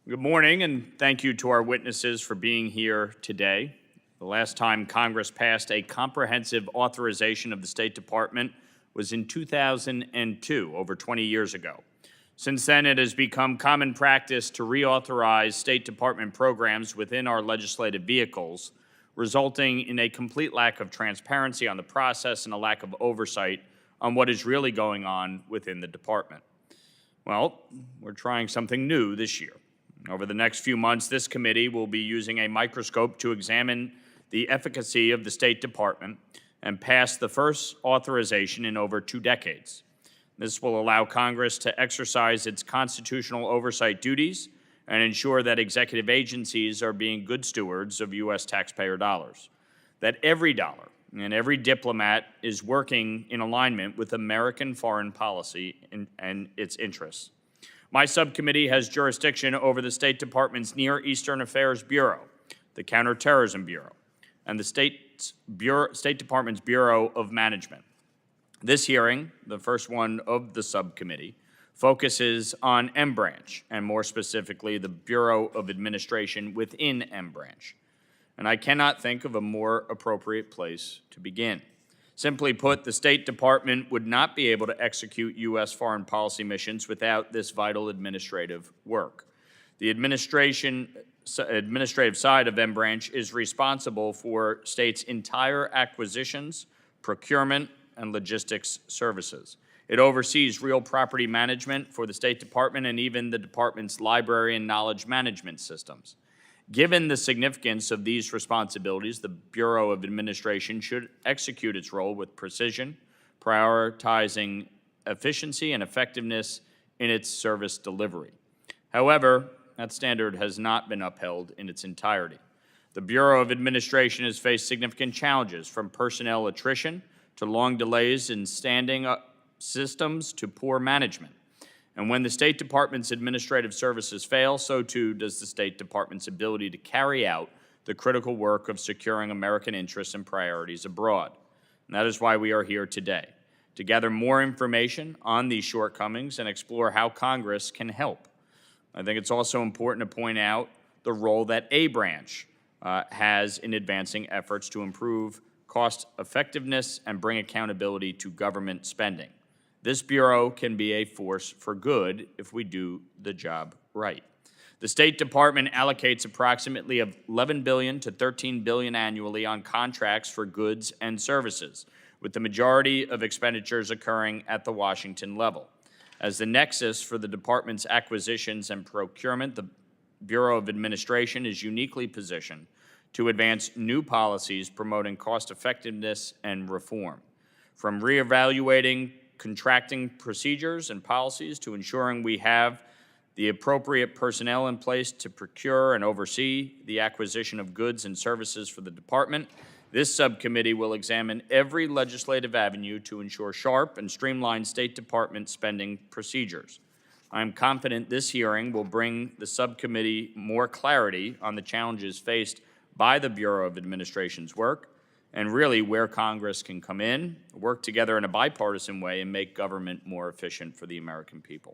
Good morning, and thank you to our witnesses for being here today. The last time Congress passed a comprehensive authorization of the State Department was in 2002, over 20 years ago. Since then, it has become common practice to reauthorize State Department programs within our legislative vehicles, resulting in a complete lack of transparency on the process and a lack of oversight on what is really going on within the department. Well, we're trying something new this year. Over the next few months, this committee will be using a microscope to examine the efficacy of the State Department and pass the first authorization in over 2 decades. This will allow Congress to exercise its constitutional oversight duties and ensure that executive agencies are being good stewards of U.S. taxpayer dollars, that every dollar and every diplomat is working in alignment with American foreign policy and its interests. My subcommittee has jurisdiction over the State Department's Near Eastern Affairs Bureau, the Counterterrorism Bureau, and the State Department's Bureau of Management. This hearing, the first one of the subcommittee, focuses on M Branch, and more specifically, the Bureau of Administration within M Branch. And I cannot think of a more appropriate place to begin. Simply put, the State Department would not be able to execute U.S. foreign policy missions without this vital administrative work. The administrative side of M Branch is responsible for states' entire acquisitions, procurement, and logistics services. It oversees real property management for the State Department and even the department's library and knowledge management systems. Given the significance of these responsibilities, the Bureau of Administration should execute its role with precision, prioritizing efficiency and effectiveness in its service delivery. However, that standard has not been upheld in its entirety. The Bureau of Administration has faced significant challenges, from personnel attrition to long delays in standing up systems to poor management. And when the State Department's administrative services fail, so too does the State Department's ability to carry out the critical work of securing American interests and priorities abroad. And that is why we are here today, to gather more information on these shortcomings and explore how Congress can help. I think it's also important to point out the role that A Branch has in advancing efforts to improve cost effectiveness and bring accountability to government spending. This Bureau can be a force for good if we do the job right. The State Department allocates approximately $11 billion to $13 billion annually on contracts for goods and services, with the majority of expenditures occurring at the Washington level. As the nexus for the department's acquisitions and procurement, the Bureau of Administration is uniquely positioned to advance new policies promoting cost effectiveness and reform. From reevaluating contracting procedures and policies to ensuring we have the appropriate personnel in place to procure and oversee the acquisition of goods and services for the department, this subcommittee will examine every legislative avenue to ensure sharp and streamlined State Department spending procedures. I am confident this hearing will bring the subcommittee more clarity on the challenges faced by the Bureau of Administration's work, and really where Congress can come in, work together in a bipartisan way, and make government more efficient for the American people.